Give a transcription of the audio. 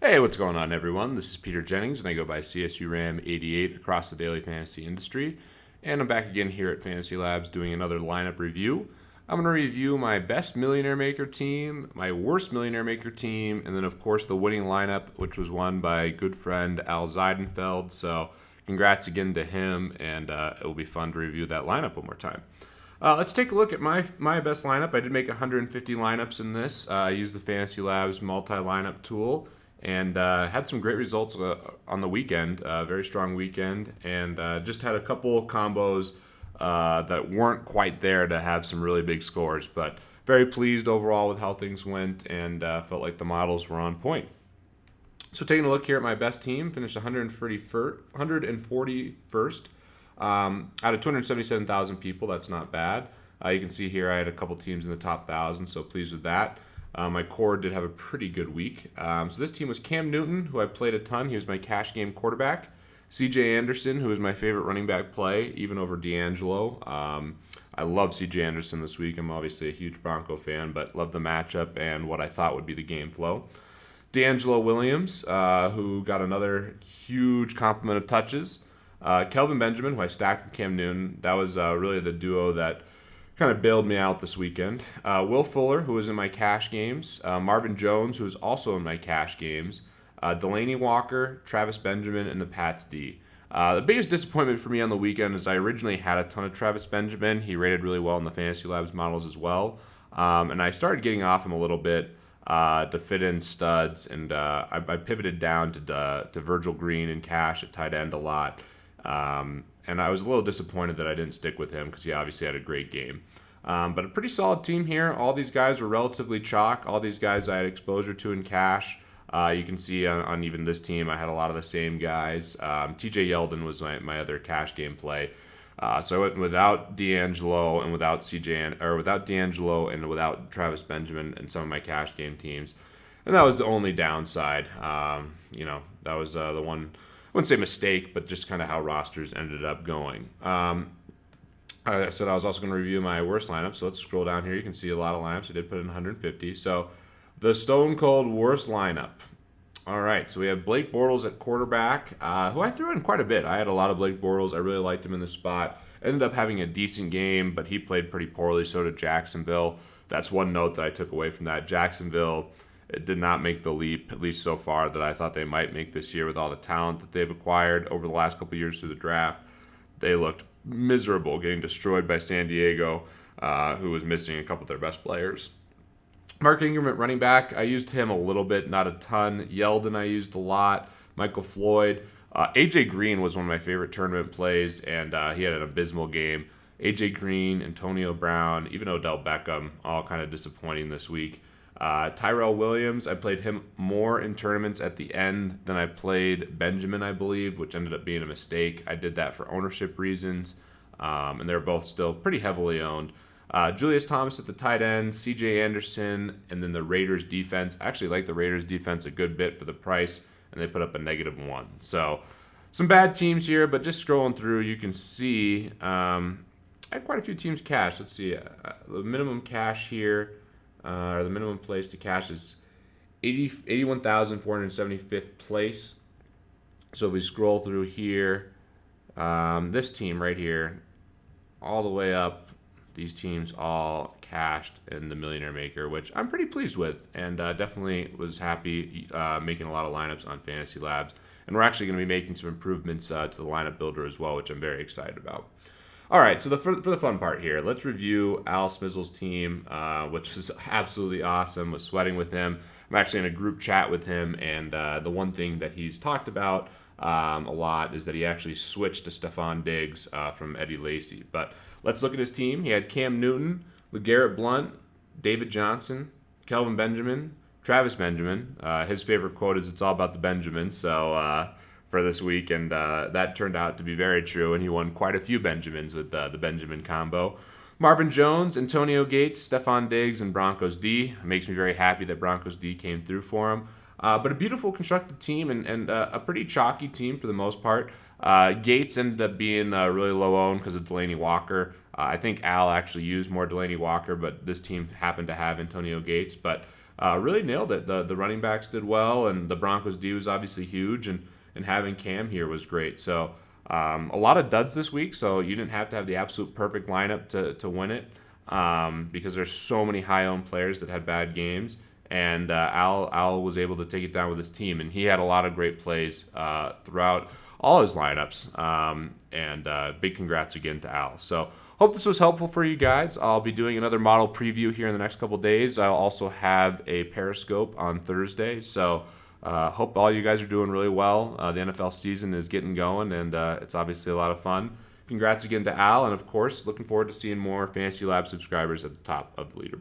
Hey, what's going on, everyone? This is Peter Jennings, and I go by CSURAM88 across the daily fantasy industry. And I'm back again here at FantasyLabs doing another lineup review. I'm going to review my best Millionaire Maker team, my worst Millionaire Maker team, and then, of course, the winning lineup, which was won by good friend Al Zeidenfeld. So, congrats again to him, and it will be fun to review that lineup one more time. Let's take a look at my best lineup. I did make 150 lineups in this. I used the FantasyLabs multi-lineup tool and had some great results on the weekend. Very strong weekend, and just had a couple combos that weren't quite there to have some really big scores. But very pleased overall with how things went, and felt like the models were on point. So taking a look here at my best team, finished 141st out of 277,000 people. That's not bad. You can see here I had a couple teams in the top 1,000, so pleased with that. My core did have a pretty good week. So this team was Cam Newton, who I played a ton. He was my cash game quarterback. C.J. Anderson, who was my favorite running back play, even over D'Angelo. I love C.J. Anderson this week. I'm obviously a huge Bronco fan, but love the matchup and what I thought would be the game flow. D'Angelo Williams, who got another huge complement of touches. Kelvin Benjamin, who I stacked with Cam Newton. That was really the duo that kind of bailed me out this weekend. Will Fuller, who was in my cash games. Marvin Jones, who was also in my cash games. Delaney Walker, Travis Benjamin, and the Pats D. The biggest disappointment for me on the weekend is I originally had a ton of Travis Benjamin. He rated really well in the FantasyLabs models as well. And I started getting off him a little bit to fit in studs. And I pivoted down to Virgil Green and cash at tight end a lot. And I was a little disappointed that I didn't stick with him because he obviously had a great game. But a pretty solid team here. All these guys were relatively chalk. All these guys I had exposure to in cash. You can see on even this team, I had a lot of the same guys. TJ Yeldon was my other cash game play. So I went without D'Angelo and without without D'Angelo and without Travis Benjamin and some of my cash game teams. And that was the only downside. That was the one, I wouldn't say mistake, but just kind of how rosters ended up going. I said I was also going to review my worst lineup, so let's scroll down here. You can see a lot of lineups. I did put in 150. So the Stone Cold worst lineup. All right, so we have Blake Bortles at quarterback, who I threw in quite a bit. I had a lot of Blake Bortles. I really liked him in this spot. Ended up having a decent game, but he played pretty poorly. So did Jacksonville. That's one note that I took away from that. Jacksonville, it did not make the leap, at least so far, that I thought they might make this year with all the talent that they've acquired over the last couple of years through the draft. They looked miserable, getting destroyed by San Diego, who was missing a couple of their best players. Mark Ingram at running back, I used him a little bit, not a ton. Yeldon I used a lot. Michael Floyd. A.J. Green was one of my favorite tournament plays, and he had an abysmal game. A.J. Green, Antonio Brown, even Odell Beckham, all kind of disappointing this week. Tyrell Williams, I played him more in tournaments at the end than I played Benjamin, I believe, which ended up being a mistake. I did that for ownership reasons, and they're both still pretty heavily owned. Julius Thomas at the tight end, C.J. Anderson, and then the Raiders defense. I actually like the Raiders defense a good bit for the price, and they put up a -1. So some bad teams here, but just scrolling through, you can see I had quite a few teams cash. Let's see, the minimum cash here, or the minimum place to cash is 81,475th place. So if we scroll through here, this team right here, all the way up, these teams all cashed in the Millionaire Maker, which I'm pretty pleased with, and definitely was happy making a lot of lineups on FantasyLabs. And we're actually going to be making some improvements to the lineup builder as well, which I'm very excited about. All right, so for the fun part here, let's review Al Smizzle's team, which was absolutely awesome. Was sweating with him. I'm actually in a group chat with him, and the one thing that he's talked about a lot is that he actually switched to Stephon Diggs from Eddie Lacy. But let's look at his team. He had Cam Newton, LeGarrette Blount, David Johnson, Kelvin Benjamin, Travis Benjamin. His favorite quote is, "It's all about the Benjamins." So for this week, and that turned out to be very true, and he won quite a few Benjamins with the Benjamin combo. Marvin Jones, Antonio Gates, Stephon Diggs, and Broncos D. It makes me very happy that Broncos D came through for him. But a beautiful constructed team and a pretty chalky team for the most part. Gates ended up being really low owned because of Delaney Walker. I think Al actually used more Delaney Walker, but this team happened to have Antonio Gates. But really nailed it. The running backs did well, and the Broncos D was obviously huge, and having Cam here was great. So a lot of duds this week, so you didn't have to have the absolute perfect lineup to win it, because there's so many high-owned players that had bad games, and Al was able to take it down with his team, and he had a lot of great plays throughout all his lineups, and big congrats again to Al. So hope this was helpful for you guys. I'll be doing another model preview here in the next couple days. I'll also have a Periscope on Thursday, so hope all you guys are doing really well. The NFL season is getting going, and it's obviously a lot of fun. Congrats again to Al, and of course, looking forward to seeing more Fantasy Lab subscribers at the top of the leaderboard.